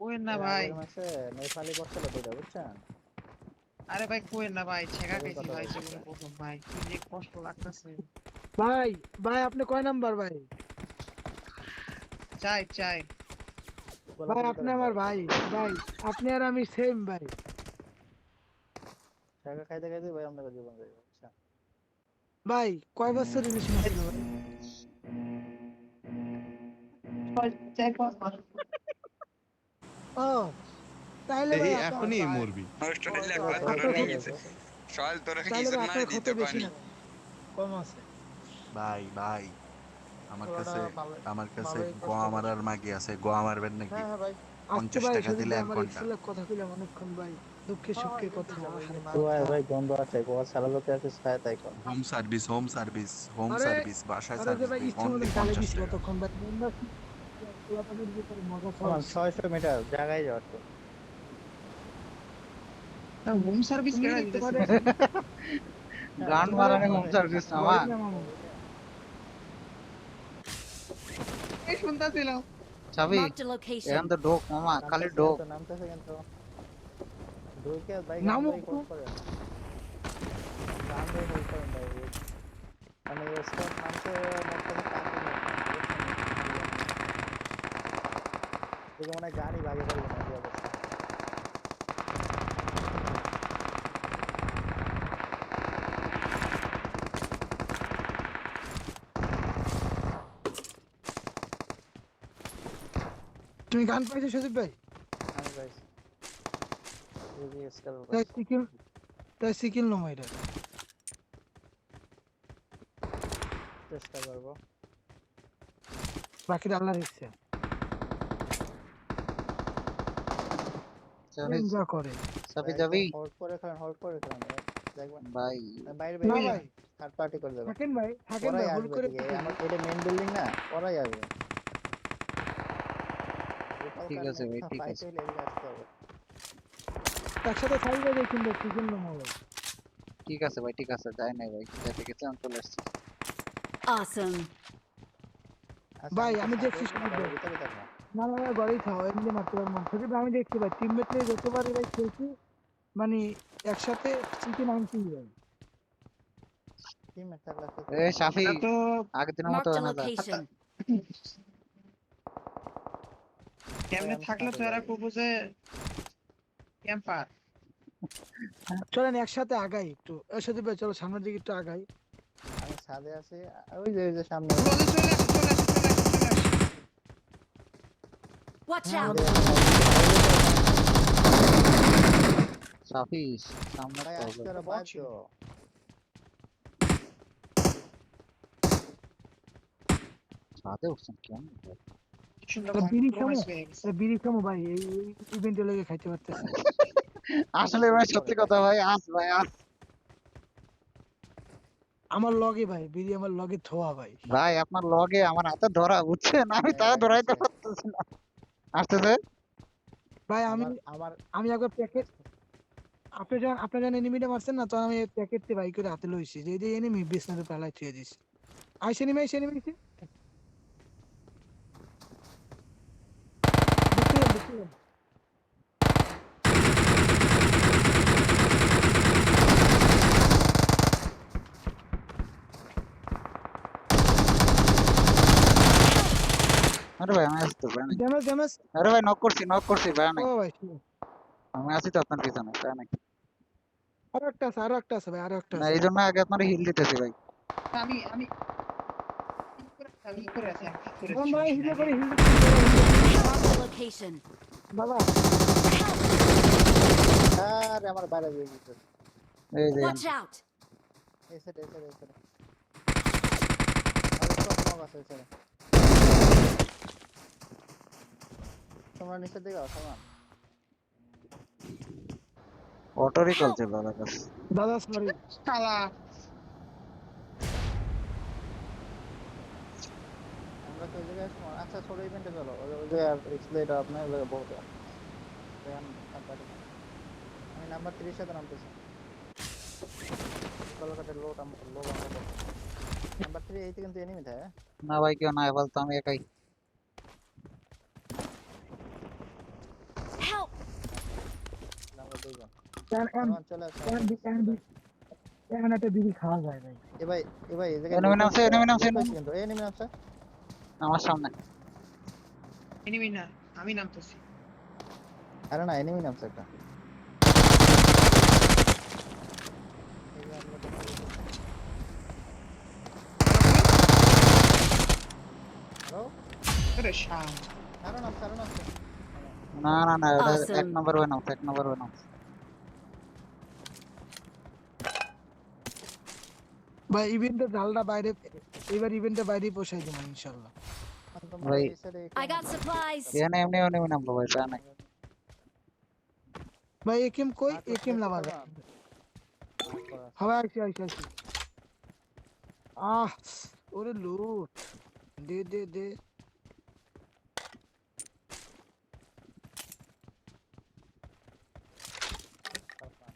কোয়েন না এর ভাই। আগের ম্যাচে নেপালি পড়ছিল দুইটা বুঝছেন? আরে ভাই কোয়েন না ভাই, ছেঁকা ওদের খাইছি কথা ভাই বলতেছে। জীবনে প্রথম ভাই, কি যে কষ্ট লাগতেছে। ভাই ভাই আপনি কয় নাম্বার ভাই? চাই চাই। ভাই গোলাগুলি আপনি করেন আমার ভাই। ভাই। ভাই আপনি আর আমি সেম ভাই। টাকা খাইতে খাইতে ভাই আমাদের জীবন যাবে বুঝছেন? ভাই কয় বছর রিলেশন আছিল ভাই? চাই পাঁচ মাস। ও তাইলে এই ভাই আপনার এখনই মরবি। অস্ট্রেলিয়া পুরো কথা ধরে আপনার রয়ে নিয়ে ক্ষতি, গেছে গেছে। সকাল তোরা তাইলে কিছু ভাই নাই আপনার ক্ষতি দিতে বেশি পারি না ভাই, কম আছে। ভাই ভাই আমার পুরোটা কাছে ভালো আমার কাছে ভালোই কষ্ট গোয়া করছে। মারার মাগি আছে, গোয়া মারবেন নাকি? হ্যাঁ হ্যাঁ ভাই। আজকে 50 ভাই টাকা সুদীপ দিলে ভাই 1 আমার ঘন্টা। এক্সেলের কথা কইলাম অনেকক্ষণ ভাই, দুঃখে হ্যাঁ হ্যাঁ সুখে এটা কথা ঠিক আছে ভাই। আহারে গোয়ায় কথা। ভাই গন্ধ আছে। গোয়া ছাড়া লোকে আর কিছু খায় তাই কর। Home service home service home আরে সার্ভিস বাসায় আরে যে সার্ভিস ভাই দেই ইচ্ছে অনলি মতন গালে 50 দিছি টাকা। কতক্ষণ ভাই, বন্ধা পোলাপানের ভিতরে মজা আমার চলছে। 600 মিটার জায়গায় যাওয়ার তো। হোম সার্ভিস তুমি কেডা দিতেছে? তোমাদের হ্যাঁ গান আমি তোমাদের মারানি হোম সার্ভিস না মা। বয়স না মামা। এই শুনতাছিলাম। চাবি Marked a location. এখান তো ঢোক মামা, খালি নামতেছে ঢোক। কিন্তু নামতেছে কিন্তু ঢুকে ভাই গান নামো ভাই হোল্ড করেন। গান ভাই হোল্ড করেন ভাই। মানে স্কোয়াড নামছে মোট কথা 5 মিনিট বুঝছেন? দেখে মনে হয় গানই ভাগে পারবে না এই অবস্থা। তুমি গান পাইছো সুদীপ ভাই? আমি ভাই এই যে স্কেল তাই পাইছি। সিকিল, তাই সিকিল নয় এটা। চেষ্টা করবো। বাকিটা আল্লাহর ইচ্ছা, চাবি এনজয় করে। চাবি একদম যাবি হোল্ড করে খেলেন হোল্ড করে খেলেন দেখবেন। ভাই। বাইরে না বাইরে ভাই থার্ড পার্টি করে দেবেন। থাকেন ভাই, থাকেন ওরাই ভাই, হোল্ড আসবে করে এদিকে থাকেন। আমার এটা মেইন বিল্ডিং না ওরাই আসবে। ঠিক গোপালকার আছে ভাই, ঠিক ফাইট আছে। হইলে এদিকে আসতে হবে। একসাথে থাকবে দেখুন ভাই, সিকিল নয়। ঠিক আছে ভাই, ঠিক আছে, যাই নাই ভাই, যাইতে গেছে আমি চলে আসছি। Awesome. আচ্ছা ভাই আমি কি আমি ছাদে দেখছি উঠবো না সুদীপ ঘরের ভাই, ভিতরে থাকবো? না না না বাড়ি থাও, এমনি মারতে পারবো সুদীপ ভাই, আমি দেখছি ভাই টিমমেট নিয়ে যতবারই ভাই খেলছি, মানে একসাথে সিকিল আনছি ভাই। টিম থাকলে তো এ সাফি, এটা তো আগের দিনের মতো Marked a না যা। location. ভাই কেমনে আমি থাকলে ছাদে তো এরা যাই। কব যে ক্যাম্পার। চলেন একসাথে আগাই একটু, সুদীপ ভাই চলো সামনের দিকে একটু আগাই। আমি ছাদে আছি ওই যে সামনে চলে আসো চলে আসো চলে আসো চলে আসো চলে আসো। Watch হ্যাঁ out. আমাদের সাফি সামনে ভাই তো হবে। আসতে ওরা বট বাদ ছিল। দাও। ছাদে উঠছেন কেমন ভাই? কি সুন্দর বিড়ি খামো, কম্প্রোমাইজ হয়ে গেছে। বিড়ি খামো ভাই, এই ইভেন্টে লেগে খাইতে পারতেছি না। আসলে ভাই সত্যি কথা ভাই, আস ভাই আস। আমার লগে ভাই বিড়ি, আমার লগে থোয়া ভাই। ভাই আপনার লগে আমার হাতে ধরা বুঝছেন, আমি তা ভাই ধরাইতে আসছে পারতেছি না। আসতেছে। ভাই আমি আমার আমার আমি একবার প্যাকেট, আসছে। আপনি যখন এনিমিটা মারছেন না, তখন আমি প্যাকেটটি বাই করে হাতে লইছি, যে এই যে এনিমি বিছনাতে পালাই থুয়ে দিছি। আইসে এনিমি, আইসে এনিমি, দেখছিলেন দেখছিলেন। আরে ভাই আমি আসছি তো ভাই নাই। Damage damage. আরে ভাই নক করছি ভাই ও নাই। ভাই ঠিক। আমি আছি তো আপনার পিছনে ভাই নাই। আরো একটা আছে, আরো একটা আছে ভাই, আরো একটা না আছে। এই জন্য আগে আপনার হিল দিতেছি ভাই। আমি আমি আমি করে আছি, আমি করে আছি, বলুন ভাই সমস্যা হিলে নাই। করে হিল দিচ্ছি, হিল Marked দিচ্ছি। a location. বাবা আরে আমার বাইরে দিয়ে দিতে। এই যে Watch out. এসে আর সব নক আছে এসে। তোমরা নিচের দিকে আসো না। অটো রিকল ছিল আমার কাছে। দাদা সরি। শালা আমরা তো ওই জায়গায় আচ্ছা ছোট ইভেন্টে চলো ওই যে এক্সপ্লেট আপনার ওই জায়গায় বহুত দেখেন থার্ড আমি নাম্বার 30 সাথে নামতেছি কলকাতার লো নাম্বার 3 এইতে কিন্তু এনিমি থাকে। না ভাই কেউ নাই, বলতো আমি একাই। দুইজন এখন এখন চলে আসো এখন একটা বিড়ি খাওয়া যায় ভাই। এ ভাই এই জায়গায় Enemy নামছে, enemy নামছে, enemy। কিন্তু enemy নামছে আমার সামনে। এনিমি না, আমি নামতেছি। আরে না enemy নামছে একটা এই যে আমরা তো হ্যালো আরে শাম। আরো নামছে না না না, এটা Awesome. 1 নম্বর ওয়ে নামছে, 1 নম্বর ওয়ে নামছে। ভাই ইভেন্টের ঢালটা বাইরে, এবার ইভেন্টের বাইরে পোষাই দিব ইনশাআল্লাহ। তোমরা ভাই, এই সাইডে I got supplies. এখানে এমনি নামলো ভাই, প্যান নাই। ভাই একিম কই? একিম লাভার ভাই। আইছি। ওরে লুট। দে।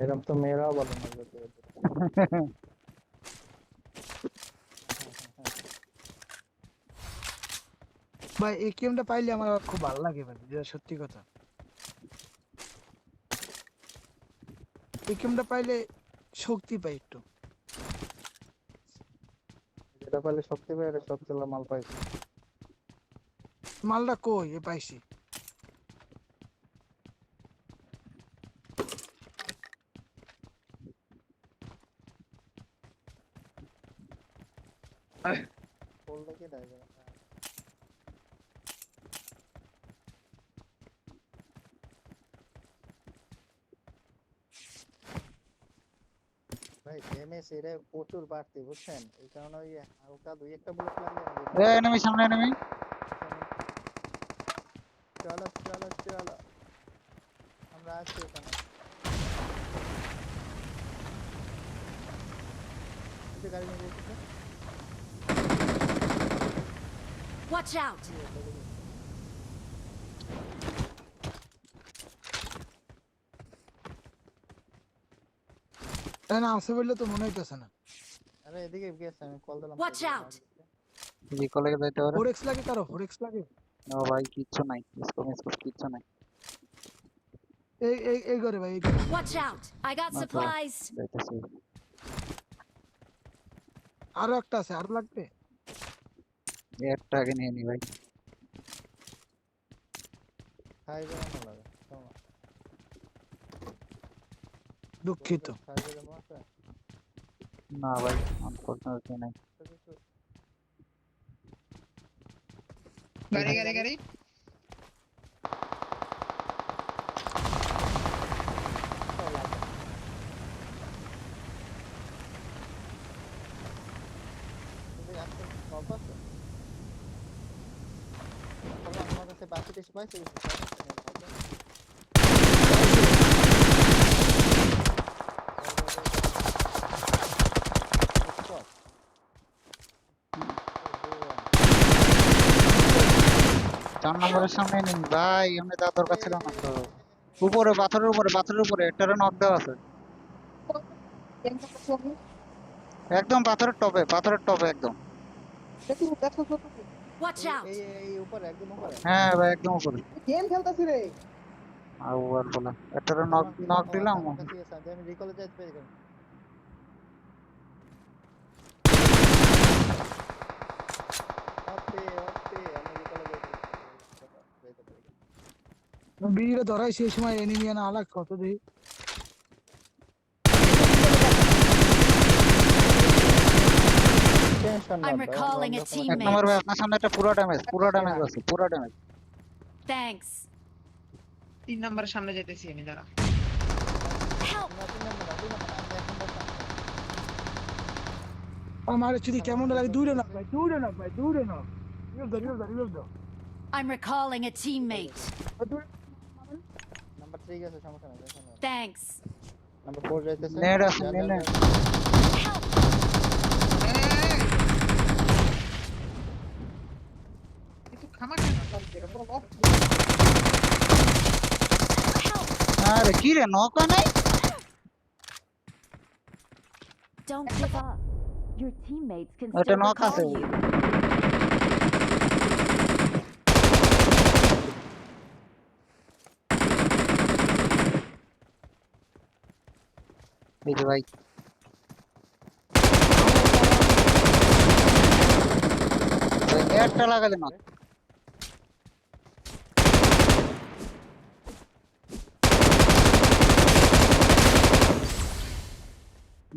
এরকম তো মেয়েরাও বলে না যে ভাই একিমটা পাইলে আমার আবার খুব ভালো লাগে ভাই, যেটা সত্যি কথা। একিমটা পাইলে শক্তি পাই একটু। যেটা পাইলে শক্তি পাই এটা শক্তি মাল পাইছে মালটা কই এ পাইছি। বললে কি দেয় ভাই এমএস এর প্রচুর বাড়তি বুঝছেন এই কারণে ওই হালকা দুই একটা বুলেট লাগলে এ এনিমি সামনে, এনিমি। চলো আমরা আছি এখানে এই গাড়ি নিয়ে যেতে Watch out. না আছে বললে তো মনে হইতেছে না। আরে এদিকে গেছে আমি কল দিলাম Watch out. রিকলে যাইতে পারে। ফোরেক্স লাগে কারো, ফোরেক্স লাগে। ও ভাই কিচ্ছু নাই, স্কোপ কিচ্ছু নাই। এই করে ভাই, এই করে। Watch out. I got Okay. supplies. যাইতেছি। আরো একটা আছে, আরো লাগবে। একটা আগে নিয়ে নি ভাই। খাই যেন না লাগে চলো দুঃখিত। খাই যেন আছে না ভাই, আনফরচুনেটলি নাই। গাড়ি। আমার কাছে বাকি টেস্ট পাইছে চার নম্বরের সামনে নিন ভাই, এমনি যাওয়ার দরকার ছিল না তো। উপরে পাথরের উপরে একটারে নক দেওয়া আছে। একদম পাথরের টপে একদম। Watch out. এই উপরে একদম উপরে হ্যাঁ ভাই, একদম উপরে। গেম খেলতাছি রে। আর বলা একটারে নক দিলাম। আমার কাছে আছে আমি রিকলে যাইতে পারি আমি রিকলে যাইতে পারি বিড়িটা ধরাই সেই সময় এনিমি না আলাগ কত দেই। টেনশন না I'm recalling a এক teammate. নম্বর ভাই, আপনার সামনে একটা পুরো ড্যামেজ আছে, পুরো ড্যামেজ। Thanks. 3 নাম্বারের সামনে যাইতেছি আমি, দাঁড়া। Help. আমার চুরি কেমন লাগে, দূরে না ভাই, দূরে না। রিভাইভ দাও। I'm recalling a teammate. Number 3 গেছে সমস্যা নাই দেখেন Thanks. নাম্বার 4 যাইতেছে নেট আছে, নেট। Help. একটু খামাখা না করতে রে, পুরো অফ। Help. আরে কি রে, নক নাই? Don't give up. Your teammates can Ito still knock recall kasi. you. এই যে ভাই নেটটা লাগালে না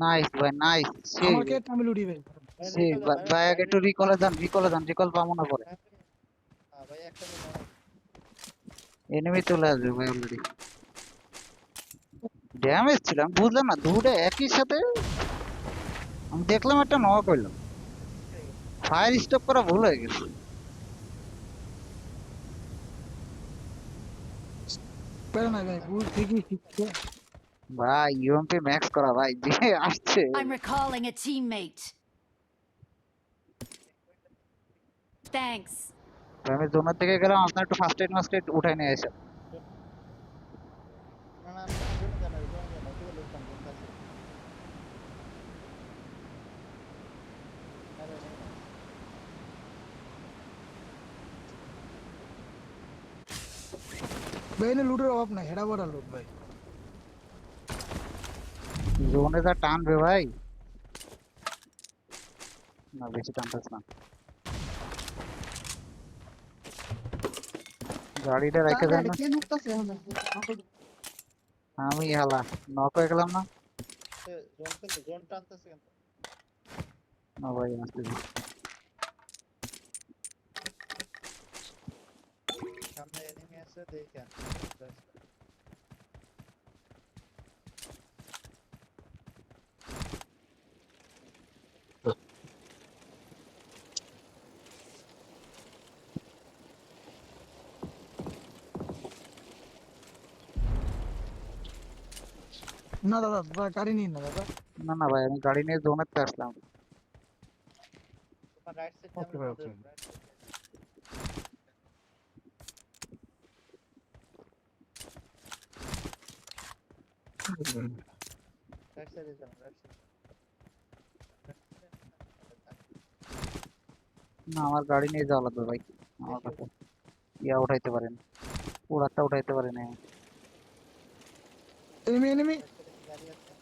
নাইস ভাই নাইস সেই আমাকে আমি লুটি ভাই সেই ভাই আগে একটু রিকলে যান রিকল পাবো না পরে ভাই একটা মিনিট এনিমি চলে আসবে ভাই অলরেডি ড্যামেজ ছিল আমি বুঝলাম না দুটো একই সাথে আমি দেখলাম একটা নক হইলো ফায়ার স্টপ করা ভুল হয়ে গেছে পারে না ভাই ভুল ঠিকই শিখছে ভাই ইউএমপি ম্যাক্স করা ভাই যে আসছে I'm recalling a teammate. Thanks. আমি জোনের থেকে গেলাম আপনার একটু ফার্স্ট এড মাস্ট এড উঠাই নিয়ে এসে না না জন্য জানা কি বলে লোকটা কোন কাছে আরে ভাই এনে লুটের অভাব নাই হেডা বড় লুট ভাই জোনে যা টানবে ভাই না বেশি টানতেছ না গাড়িটা রেখে দেন না কে ঢুকতাছে এখন আমি হালা নক হয়ে গেলাম না জোন টানতেছে কিন্তু না ভাই আসতে সামনে এনিমি আছে দেখেন না দাদা দাদা গাড়ি নিন না দাদা না না ভাই আমি গাড়ি নিয়ে জোনেতে আসলাম তোমার রাইট সাইড Okay, ভাই, okay. রাইট সাইডে যাও রাইট সাইড না আমার গাড়ি নিয়ে যাওয়া লাগবে ভাই আমার কাছে ইয়া উঠাইতে পারেন পুরাটা উঠাইতে পারেন এনিমি এনিমি গাড়ি আছে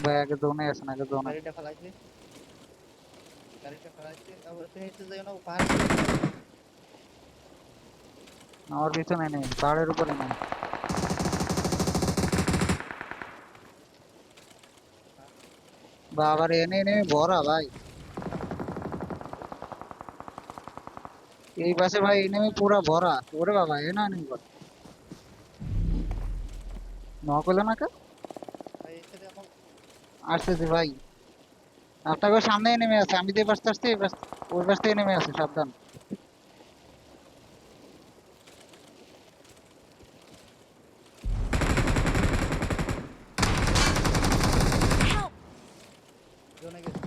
ভাই আগে জোনে আসেন আগে জোনে গাড়িটা ফেলাইছে আবার ফিনিশে যাই না পাহাড় আমার পিছনে নেই পাহাড়ের উপরে নেই বাবার এনে এনে ভরা ভাই এই পাশে ভাই এনে পুরা ভরা ওরে বাবা এ না নেই নক হলো না কা ভাই এখানে আমার আসতেছে ভাই আপনাকে সামনে নেমে আছে আমি যে পাশে আসছি ওই পাশ থেকে নেমে আছে সাবধান Help! জোনে গেছে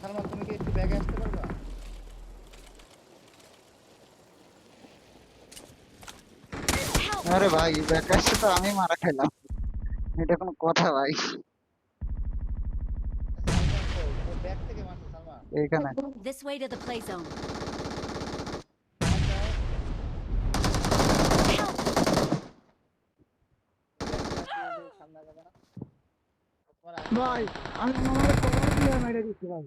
সালমান তুমি কি একটু ব্যাগে আসতে পারবা Help! আরে ভাই ব্যাক আসছে তো আমি মারা খেলাম এটা কোনো কথা ভাই সালমান ও ব্যাগ থেকে মারছে সালমান এইখানে This way to the play zone. Help! সামনে যাবে না তোমার ভাই আমি আমার কভার দিয়ে মেরে দিচ্ছি ভাই